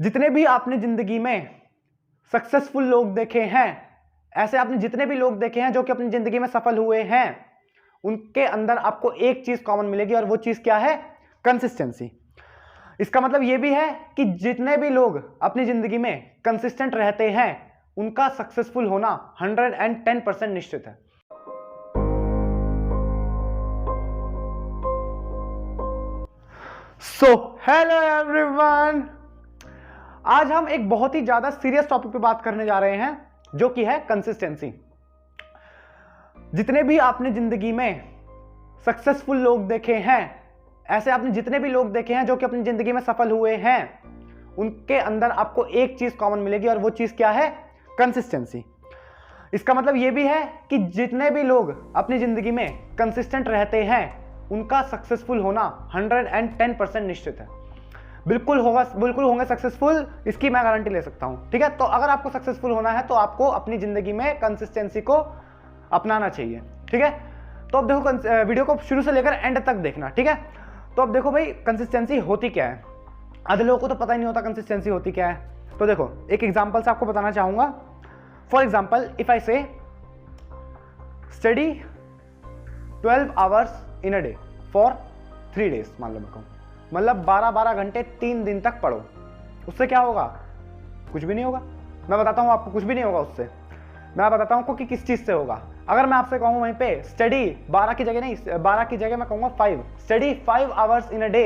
जितने भी आपने जिंदगी में सक्सेसफुल लोग देखे हैं, ऐसे आपने जितने भी लोग देखे हैं जो कि अपनी जिंदगी में सफल हुए हैं, उनके अंदर आपको एक चीज कॉमन मिलेगी और वो चीज क्या है? कंसिस्टेंसी। इसका मतलब ये भी है कि जितने भी लोग अपनी जिंदगी में कंसिस्टेंट रहते हैं उनका सक्सेसफुल होना 110% निश्चित है। सो हेलो एवरीवन, आज हम एक बहुत ही ज्यादा सीरियस टॉपिक पे बात करने जा रहे हैं जो कि है कंसिस्टेंसी। जितने भी आपने जिंदगी में सक्सेसफुल लोग देखे हैं, ऐसे आपने जितने भी लोग देखे हैं जो कि अपनी जिंदगी में सफल हुए हैं, उनके अंदर आपको एक चीज कॉमन मिलेगी और वो चीज क्या है? कंसिस्टेंसी। इसका मतलब ये भी है कि जितने भी लोग अपनी जिंदगी में कंसिस्टेंट रहते हैं उनका सक्सेसफुल होना 110% निश्चित है। बिल्कुल होंगे सक्सेसफुल, इसकी मैं गारंटी ले सकता हूं। ठीक है, तो अगर आपको सक्सेसफुल होना है तो आपको अपनी जिंदगी में कंसिस्टेंसी को अपनाना चाहिए। ठीक है, तो अब देखो, वीडियो को शुरू से लेकर एंड तक देखना। ठीक है, तो अब देखो भाई, कंसिस्टेंसी होती क्या है? आधे लोगों को तो पता ही नहीं होता कंसिस्टेंसी होती क्या है। तो देखो, एक एग्जांपल से आपको बताना चाहूंगा। फॉर एग्जांपल, इफ आई से study 12 hours in a day for 3 days, मान लो मैं कहूं, मतलब 12-12 घंटे 3 दिन तक पढ़ो। उससे क्या होगा? कुछ भी नहीं होगा। मैं बताता हूं आपको, कुछ भी नहीं होगा उससे। मैं बताता हूं कि किस चीज से होगा। अगर मैं आपसे कहूं वहीं पे स्टडी 12 की जगह नहीं, 12 की जगह मैं कहूंगा 5, study 5 hours in a day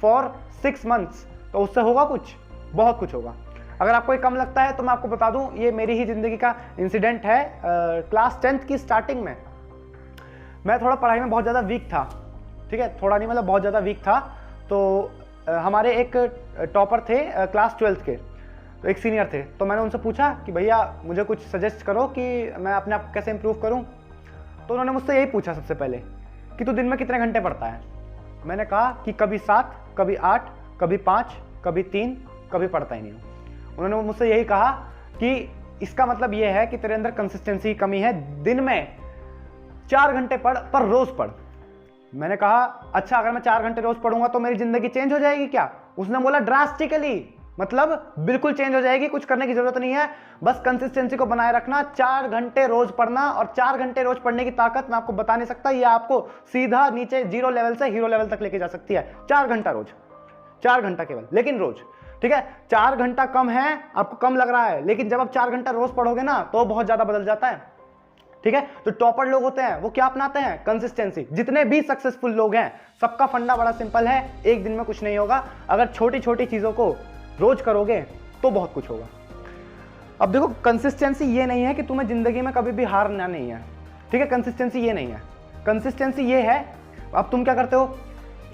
for 6 months, तो उससे होगा कुछ? बहुत कुछ होगा। अगर आपको ये कम लगता है तो मैं आपको बता दूं, ये मेरी ही जिंदगी का इंसिडेंट है। क्लास 10th की स्टार्टिंग में मैं थोड़ा पढ़ाई में बहुत ज़्यादा वीक था। ठीक है, थोड़ा नहीं, मतलब बहुत ज़्यादा वीक था। तो हमारे एक टॉपर थे क्लास 12th के, तो एक सीनियर थे। तो मैंने उनसे पूछा कि भैया मुझे कुछ सजेस्ट करो कि मैं अपने आप कैसे इंप्रूव करूं। तो उन्होंने मुझसे यही पूछा सबसे पहले कि तू दिन में कितने घंटे पढ़ता है। मैंने कहा कि कभी 7, कभी 8, कभी 5, कभी 3, कभी पढ़ता ही नहीं हूँ। उन्होंने मुझसे यही कहा कि इसका मतलब ये है कि तेरे अंदर कंसिस्टेंसी की कमी है, दिन में 4 घंटे पढ़ पर रोज पढ़। मैंने कहा अच्छा, अगर मैं 4 घंटे रोज पढ़ूंगा तो मेरी जिंदगी चेंज हो जाएगी क्या? उसने बोला ड्रास्टिकली, मतलब बिल्कुल चेंज हो जाएगी, कुछ करने की जरूरत नहीं है, बस कंसिस्टेंसी को बनाए रखना, 4 घंटे रोज पढ़ना। और 4 घंटे रोज पढ़ने की ताकत मैं आपको बता नहीं सकता, ये आपको सीधा नीचे 0 लेवल से हीरो लेवल तक लेके जा सकती है। 4 घंटा रोज, 4 घंटा केवल, लेकिन रोज। ठीक है, 4 घंटा कम है, आपको कम लग रहा है, लेकिन जब आप 4 घंटा रोज पढ़ोगे ना तो बहुत ज्यादा बदल जाता है। ठीक है, तो टॉपर लोग होते हैं वो क्या अपनाते हैं? कंसिस्टेंसी। जितने भी सक्सेसफुल लोग हैं सबका फंडा बड़ा सिंपल है, एक दिन में कुछ नहीं होगा। अगर छोटी छोटी चीजों को रोज करोगे तो बहुत कुछ होगा। अब देखो, कंसिस्टेंसी ये नहीं है कि तुम्हें जिंदगी में कभी भी हारना नहीं है। ठीक है, कंसिस्टेंसी ये नहीं है। कंसिस्टेंसी ये है, अब तुम क्या करते हो,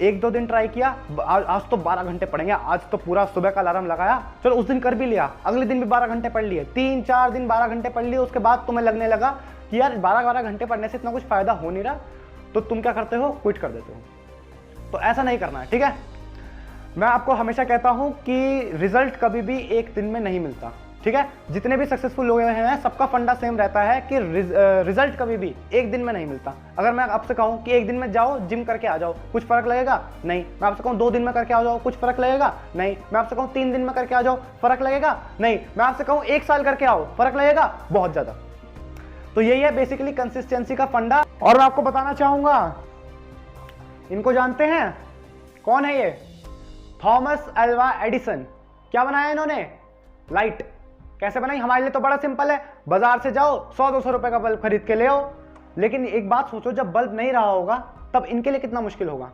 1-2 दिन ट्राई किया, आज तो 12 घंटे पढ़ेंगे, आज तो पूरा सुबह का अलार्म लगाया, चलो उस दिन कर भी लिया, अगले दिन भी 12 घंटे पढ़ लिए, 3-4 दिन 12 घंटे पढ़ लिए। उसके बाद तुम्हें लगने लगा कि यार 12-12 घंटे पढ़ने से इतना कुछ फायदा हो नहीं रहा, तो तुम क्या करते हो? क्विट कर देते हो। तो ऐसा नहीं करना है। ठीक है, मैं आपको हमेशा कहता हूं कि रिजल्ट कभी भी एक दिन में नहीं मिलता। ठीक है, जितने भी सक्सेसफुल लोग हैं सबका फंडा सेम रहता है कि रिजल्ट कभी भी एक दिन में नहीं मिलता। अगर मैं आपसे कहूं कि एक दिन में जाओ जिम करके आ जाओ, कुछ फर्क लगेगा? नहीं। मैं आपसे कहूं 2 दिन में करके आ जाओ, कुछ फर्क लगेगा? नहीं। मैं आपसे कहूं 3 दिन में करके आ जाओ, फर्क लगेगा? नहीं। मैं आपसे कहूं 1 साल करके आओ, फर्क लगेगा? बहुत ज्यादा। तो यही है बेसिकली कंसिस्टेंसी का फंडा। और मैं आपको बताना चाहूंगा, इनको जानते हैं? कौन है ये? Thomas Alva Edison. क्या बनाया इन्होंने? लाइट। कैसे बनाई? हमारे लिए तो बड़ा सिंपल है, बाजार से जाओ 100-200 रुपए का बल्ब खरीद के ले आओ। लेकिन एक बात सोचो, जब बल्ब नहीं रहा होगा तब इनके लिए कितना मुश्किल होगा।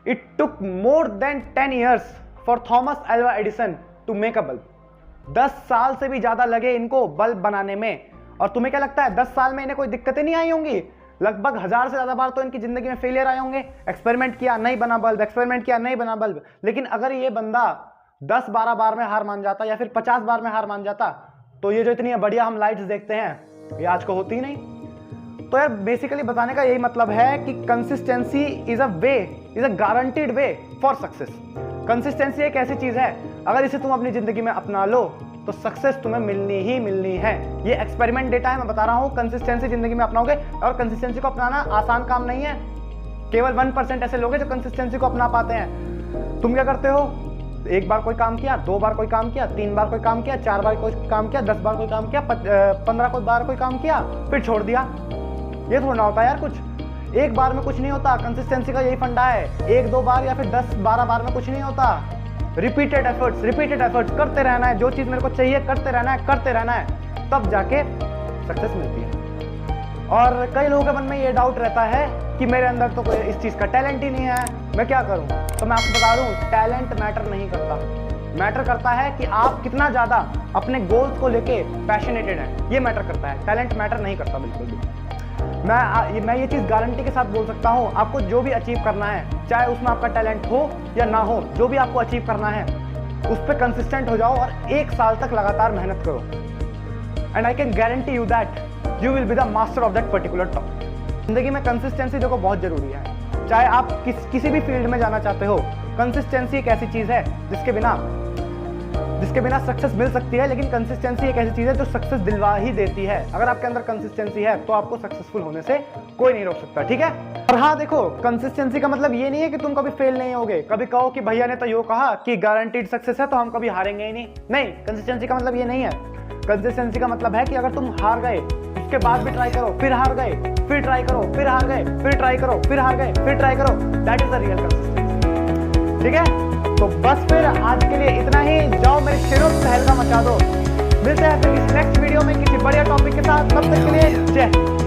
It took more than 10 years for Thomas Alva Edison to make a bulb. 10 साल से भी ज्यादा लगे इनको बल्ब बनाने में। और तुम्हें क्या लगता है 10 साल में इन्हें कोई दिक्कतें नहीं आई होंगी? लगभग 1000 से ज्यादा बार तो इनकी जिंदगी में फेलियर आए होंगे। एक्सपेरिमेंट किया, नहीं बना बल्ब, एक्सपेरिमेंट किया, नहीं बना बल्ब। लेकिन अगर ये बंदा 10-12 बार में हार मान जाता या फिर 50 बार में हार मान जाता, तो ये जो इतनी बढ़िया हम लाइट्स देखते हैं ये आज को होती ही नहीं। तो यार बेसिकली बताने का यही मतलब है कि consistency is a guaranteed way for success. Consistency एक ऐसी चीज है, अगर इसे तुम अपनी जिंदगी में अपना लो तो सक्सेस तुम्हें मिलनी ही मिलनी है। ये एक्सपेरिमेंट डेटा है, मैं बता रहा हूं। कंसिस्टेंसी जिंदगी में अपनाओगे, और कंसिस्टेंसी को अपनाना आसान काम नहीं है। केवल 1% ऐसे लोग हैं जो कंसिस्टेंसी को अपना पाते हैं। तुम क्या करते हो? एक बार कोई काम किया, 2 बार कोई काम किया, 3 बार कोई काम किया, 4 बार कोई काम किया, 10 बार कोई काम किया, 15 बार कोई काम किया, फिर छोड़ दिया। ये थोड़ा ना होता यार कुछ। एक बार में कुछ नहीं होता। कंसिस्टेंसी का यही फंडा है। 1-2 बार या फिर 10-12 बार में कुछ नहीं होता। रिपीटेड एफर्ट्स करते रहना है। जो चीज मेरे को चाहिए करते रहना है, तब जाके सक्सेस मिलती है। और कई लोगों के मन में ये डाउट रहता है कि मेरे अंदर तो कोई इस चीज का टैलेंट ही नहीं है, मैं क्या करूं? तो मैं आपको बता दूं, टैलेंट मैटर नहीं करता। मैटर करता है कि आप कितना ज्यादा अपने गोल्स को लेके पैशनेटेड हैं, ये मैटर करता है। टैलेंट मैटर नहीं करता बिल्कुल भी। मैं ये चीज गारंटी के साथ बोल सकता हूं, आपको जो भी अचीव करना है, चाहे उसमें आपका टैलेंट हो या ना हो, जो भी आपको अचीव करना है उस पर कंसिस्टेंट हो जाओ और 1 साल तक लगातार मेहनत करो। And I can guarantee you that you will be the master of that particular topic. जिंदगी में कंसिस्टेंसी देखो बहुत जरूरी है। चाहे आप किसी भी फील्ड में जाना चाहते हो, कंसिस्टेंसी एक ऐसी चीज है जिसके बिना सक्सेस मिल सकती है, लेकिन कंसिस्टेंसी एक ऐसी चीज है जो सक्सेस दिलवा ही देती है। अगर आपके अंदर कंसिस्टेंसी है तो आपको सक्सेसफुल होने से कोई नहीं रोक सकता, ठीक है। और हाँ देखो, कंसिस्टेंसी का मतलब ये नहीं है कि तुम कभी फेल नहीं होगे। कभी कहो कि भैया ने तो यो कहा कि गारंटीड सक्सेस है तो हम कभी हारेंगे ही नहीं। कंसिस्टेंसी का मतलब ये नहीं है। कंसिस्टेंसी का मतलब है कि अगर तुम हार गए उसके बाद भी ट्राई करो, फिर हार गए, फिर ट्राई करो, फिर हार गए, फिर ट्राई करो, फिर हार गए, फिर ट्राई करो, that is the real consistency, ठीक है। तो बस फिर आज के लिए इतना ही। जाओ मेरे शेरों पे तहलका मचा दो। मिलते हैं फिर इस नेक्स्ट वीडियो में किसी बढ़िया टॉपिक के साथ। तब तक के लिए जय हिंद।